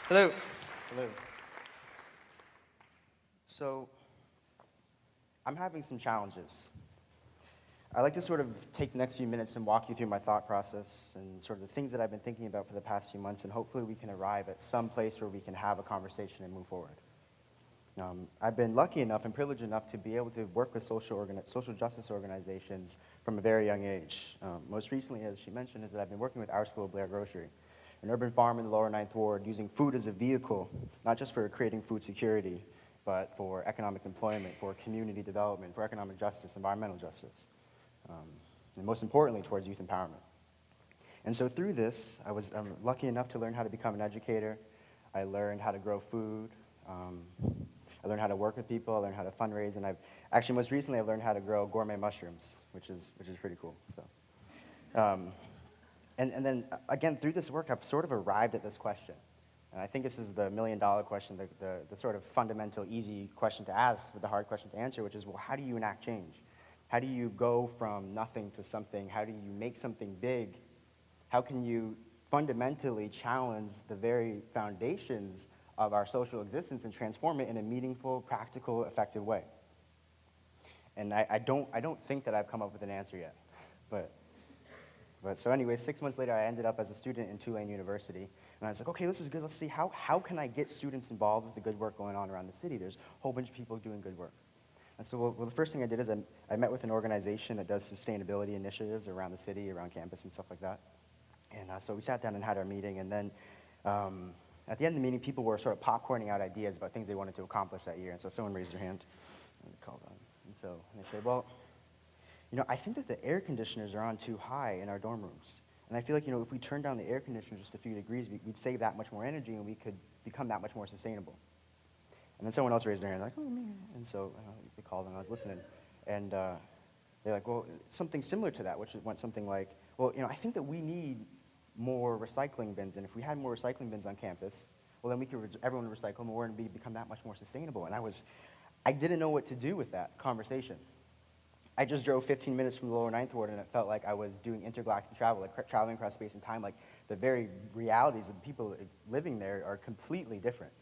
Hello. Hello. So, I'm having some challenges. I'd like to sort of take the next few minutes and walk you through my thought process and sort of the things that I've been thinking about for the past few months, and hopefully we can arrive at some place where we can have a conversation and move forward. I've been lucky enough and privileged enough to be able to work with social justice organizations from a very young age. Most recently, as she mentioned, is that I've been working with Our School Blair Grocery, an urban farm in the lower Ninth Ward, using food as a vehicle, not just for creating food security, but for economic employment, for community development, for economic justice, environmental justice, and most importantly, towards youth empowerment. And so through this, I'm lucky enough to learn how to become an educator. I learned how to grow food. I learned how to work with people. I learned how to fundraise, and actually most recently I've learned how to grow gourmet mushrooms, which is pretty cool. So, and then again through this work, I've sort of arrived at this question, and I think this is the million-dollar question, the sort of fundamental, easy question to ask, but the hard question to answer, which is, well, how do you enact change? How do you go from nothing to something? How do you make something big? How can you fundamentally challenge the very foundations of our social existence and transform it in a meaningful, practical, effective way? And I don't think that I've come up with an answer yet. But so anyway, 6 months later, I ended up as a student in Tulane University. And I was like, okay, this is good. Let's see, how can I get students involved with the good work going on around the city? There's a whole bunch of people doing good work. And so well, the first thing I did is I met with an organization that does sustainability initiatives around the city, around campus and stuff like that. And so we sat down and had our meeting. And then at the end of the meeting, people were sort of popcorning out ideas about things they wanted to accomplish that year. And so someone raised their hand. And they said, well, I think that the air conditioners are on too high in our dorm rooms. And I feel like, if we turned down the air conditioner just a few degrees, we'd save that much more energy and we could become that much more sustainable. And then someone else raised their hand, like, oh, man. And so they called and I was listening. And they're like, well, something similar to that, which went something like, well, I think that we need more recycling bins. And if we had more recycling bins on campus, well, then everyone would recycle more and become that much more sustainable. And I didn't know what to do with that conversation. I just drove 15 minutes from the lower Ninth Ward, and it felt like I was doing intergalactic travel, like traveling across space and time. Like the very realities of the people living there are completely different.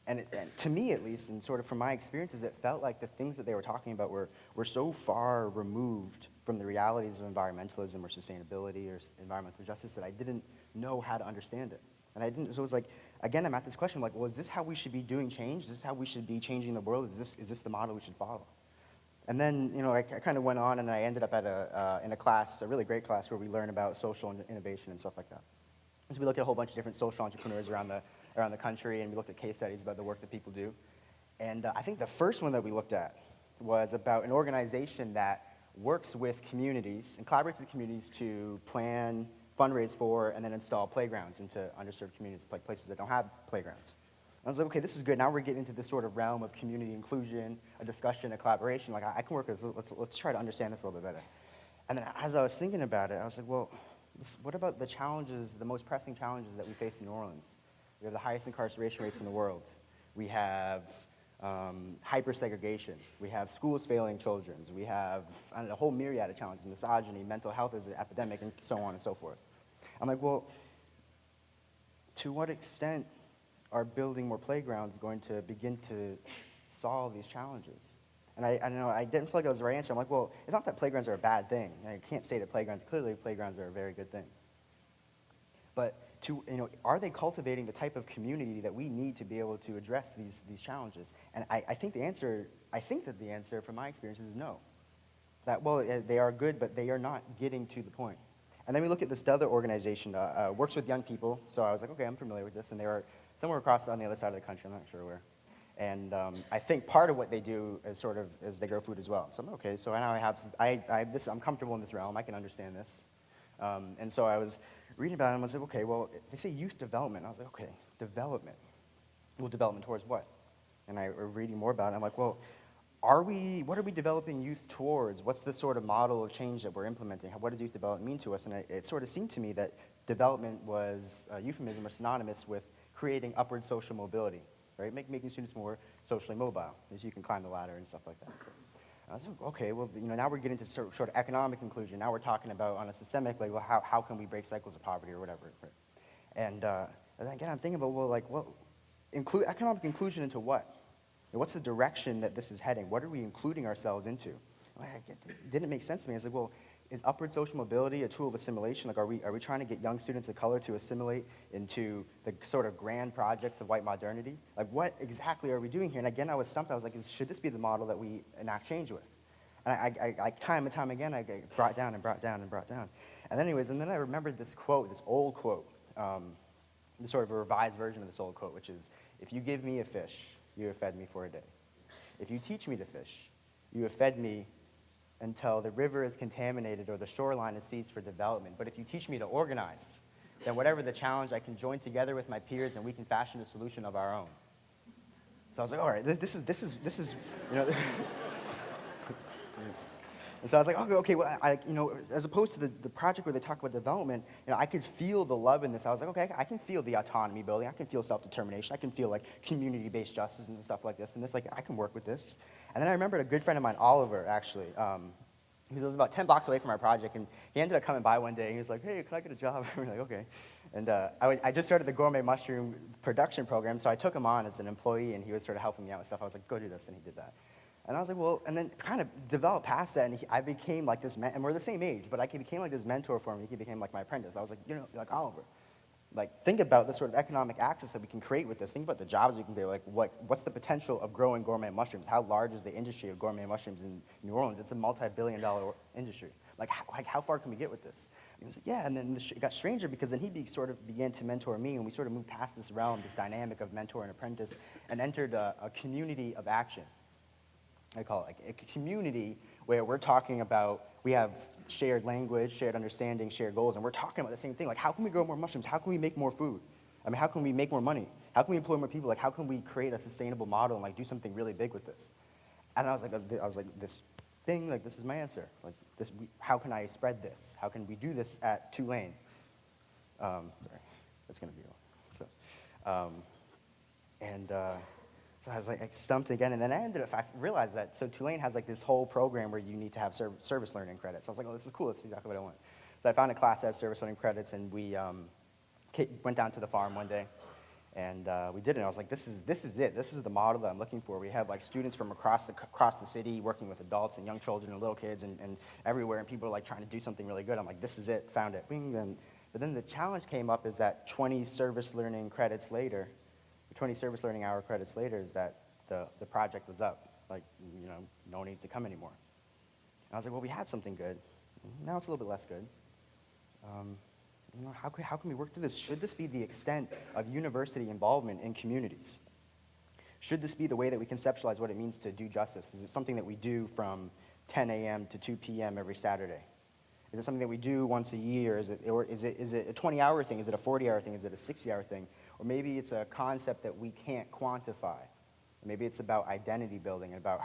And to me, at least, and sort of from my experiences, it felt like the things that they were talking about were so far removed from the realities of environmentalism or sustainability or environmental justice that I didn't know how to understand it. So it was like, again, I'm at this question, like, well, is this how we should be doing change? Is this how we should be changing the world? Is this the model we should follow? And then, I kind of went on and I ended up in a class, a really great class, where we learn about social innovation and stuff like that. So we looked at a whole bunch of different social entrepreneurs around the country, and we looked at case studies about the work that people do. And I think the first one that we looked at was about an organization that works with communities and collaborates with communities to plan, fundraise for, and then install playgrounds into underserved communities, like places that don't have playgrounds. I was like, okay, this is good. Now we're getting into this sort of realm of community inclusion, a discussion, a collaboration. Like, I can work with this. Let's try to understand this a little bit better. And then as I was thinking about it, I was like, well, what about the challenges, the most pressing challenges that we face in New Orleans? We have the highest incarceration rates in the world. We have hyper-segregation. We have schools failing children. We have a whole myriad of challenges, misogyny, mental health is an epidemic, and so on and so forth. I'm like, well, to what extent are building more playgrounds going to begin to solve these challenges? And I didn't feel like that was the right answer. I'm like, well, it's not that playgrounds are a bad thing. I can't say that clearly playgrounds are a very good thing. But are they cultivating the type of community that we need to be able to address these challenges? And I think that the answer from my experience is no. That, well, they are good, but they are not getting to the point. And then we look at this other organization, works with young people. So I was like, okay, I'm familiar with this. And they are somewhere across on the other side of the country, I'm not sure where. And I think part of what they do is they grow food as well. So I'm okay, so now I'm comfortable in this realm, I can understand this. And so I was reading about it and I was like, okay, well, they say youth development. I was like, okay, development. Well, development towards what? And I was reading more about it, I'm like, well, what are we developing youth towards? What's the sort of model of change that we're implementing? What does youth development mean to us? And it sort of seemed to me that development was a euphemism or synonymous with creating upward social mobility, right? Making students more socially mobile, as you can climb the ladder and stuff like that. So I was like, okay, well, now we're getting to sort of economic inclusion. Now we're talking about, on a systemic level, how can we break cycles of poverty or whatever, right? And And then again, I'm thinking about, well, like, economic inclusion into what? What's the direction that this is heading? What are we including ourselves into? It didn't make sense to me. I was like, well, is upward social mobility a tool of assimilation? Like, are we trying to get young students of color to assimilate into the sort of grand projects of white modernity? Like, what exactly are we doing here? And again, I was stumped. I was like, should this be the model that we enact change with? And I time and time again, I get brought down and brought down and brought down. And then I remembered this quote, this old quote, sort of a revised version of this old quote, which is, if you give me a fish, you have fed me for a day. If you teach me to fish, you have fed me until the river is contaminated or the shoreline is seized for development. But if you teach me to organize, then whatever the challenge, I can join together with my peers and we can fashion a solution of our own. So I was like, all right, this is you know. And so I was like, okay, well, as opposed to the project where they talk about development, I could feel the love in this. I was like, okay, I can feel the autonomy building. I can feel self-determination. I can feel like community-based justice and stuff like this. And this, like, I can work with this. And then I remembered a good friend of mine, Oliver, actually. He was about 10 blocks away from our project, and he ended up coming by one day. And he was like, hey, can I get a job? We were like, okay. And I just started the gourmet mushroom production program, so I took him on as an employee, and he was sort of helping me out with stuff. I was like, go do this, and he did that. And I was like, well, and then kind of developed past that, and I became like this, and we're the same age, but I became like this mentor for him. He became like my apprentice. I was like, like Oliver, like think about the sort of economic access that we can create with this. Think about the jobs we can create. Like what's the potential of growing gourmet mushrooms? How large is the industry of gourmet mushrooms in New Orleans? It's a multi-billion-dollar industry. Like how far can we get with this? And he was like, yeah, and then it got stranger because then he sort of began to mentor me, and we sort of moved past this realm, this dynamic of mentor and apprentice, and entered a community of action. I call it like a community where we're talking about, we have shared language, shared understanding, shared goals, and we're talking about the same thing. Like, how can we grow more mushrooms? How can we make more food? I mean, how can we make more money? How can we employ more people? Like, how can we create a sustainable model and like do something really big with this? And I was like, this thing, like, this is my answer. Like, how can I spread this? How can we do this at Tulane? Sorry, that's gonna be all. So I was like, I stumped again, and then I realized that, so Tulane has like this whole program where you need to have service learning credits. I was like, oh, this is cool, this is exactly what I want. So I found a class that has service learning credits, and we went down to the farm one day, and we did it, and I was like, this is it, this is the model that I'm looking for. We have like students from across the city working with adults and young children and little kids and everywhere, and people are like trying to do something really good. I'm like, this is it, found it. But then the challenge came up is that 20 service learning credits later, 20 service learning hour credits later, is that the project was up. Like, no need to come anymore. And I was like, well, we had something good. Now it's a little bit less good. How can we work through this? Should this be the extent of university involvement in communities? Should this be the way that we conceptualize what it means to do justice? Is it something that we do from 10 a.m. to 2 p.m. every Saturday? Is it something that we do once a year? Is it a 20-hour thing? Is it a 40-hour thing? Is it a 60-hour thing? Or maybe it's a concept that we can't quantify. Maybe it's about identity building and about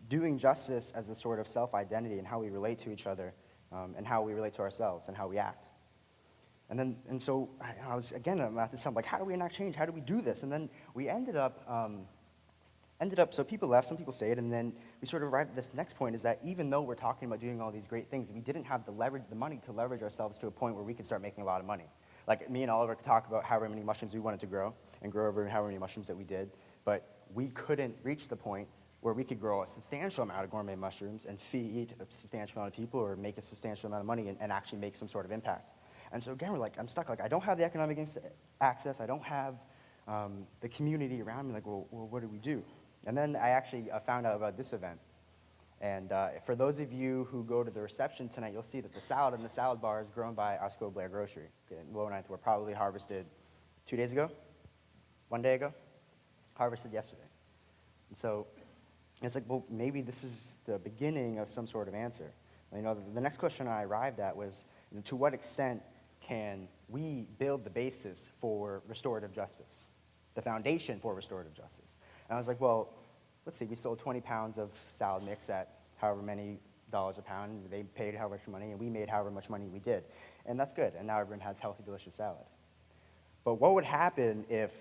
doing justice as a sort of self-identity and how we relate to each other and how we relate to ourselves and how we act. And so I was, again, at this time, like, how do we enact change? How do we do this? And then we ended up, so people left, some people stayed, and then we sort of arrived at this next point, is that even though we're talking about doing all these great things, we didn't have the money to leverage ourselves to a point where we could start making a lot of money. Like, me and Oliver could talk about however many mushrooms we wanted to grow and grow over however many mushrooms that we did, but we couldn't reach the point where we could grow a substantial amount of gourmet mushrooms and feed a substantial amount of people or make a substantial amount of money and actually make some sort of impact. And so again, we're like, I'm stuck. Like, I don't have the economic access. I don't have the community around me. Like, well, what do we do? And then I actually found out about this event. And for those of you who go to the reception tonight, you'll see that the salad in the salad bar is grown by Osco Blair Grocery. Okay, Lower Ninth were probably harvested 2 days ago, 1 day ago, harvested yesterday. And so it's like, well, maybe this is the beginning of some sort of answer. The next question I arrived at was, to what extent can we build the basis for restorative justice, the foundation for restorative justice? And I was like, well, let's see, we sold 20 pounds of salad mix at however many dollars a pound. They paid however much money, and we made however much money we did. And that's good, and now everyone has healthy, delicious salad. But what would happen if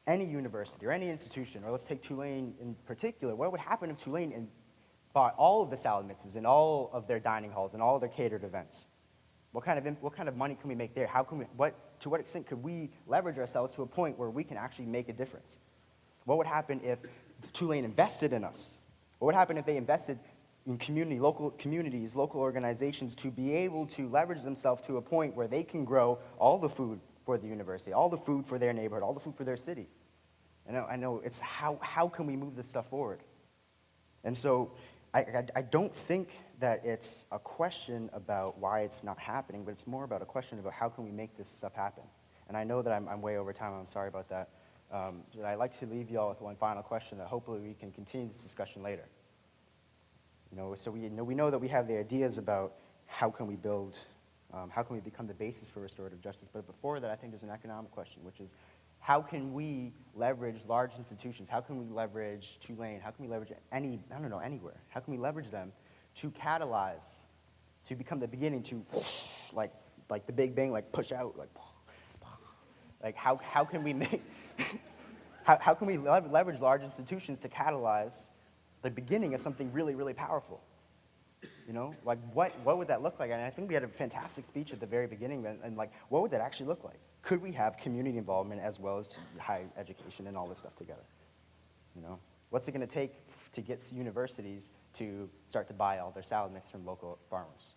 any university or any institution, or let's take Tulane in particular, what would happen if Tulane bought all of the salad mixes in all of their dining halls and all of their catered events? What kind of money can we make there? How can we, what to what extent could we leverage ourselves to a point where we can actually make a difference? What would happen if Tulane invested in us? What would happen if they invested in local communities, local organizations to be able to leverage themselves to a point where they can grow all the food for the university, all the food for their neighborhood, all the food for their city? I know it's how can we move this stuff forward? And so I don't think that it's a question about why it's not happening, but it's more about a question about how can we make this stuff happen. And I know that I'm way over time, I'm sorry about that. But I'd like to leave you all with one final question that hopefully we can continue this discussion later. So we know that we have the ideas about how can we build, how can we become the basis for restorative justice, but before that I think there's an economic question, which is how can we leverage large institutions? How can we leverage Tulane? How can we leverage anywhere? How can we leverage them to catalyze, to become the beginning to, like the Big Bang, like push out, like how can we make, how can we leverage large institutions to catalyze the beginning of something really, really powerful? Like what would that look like? And I think we had a fantastic speech at the very beginning, and like, what would that actually look like? Could we have community involvement as well as higher education and all this stuff together? What's it going to take to get universities to start to buy all their salad mix from local farmers?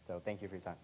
So thank you for your time.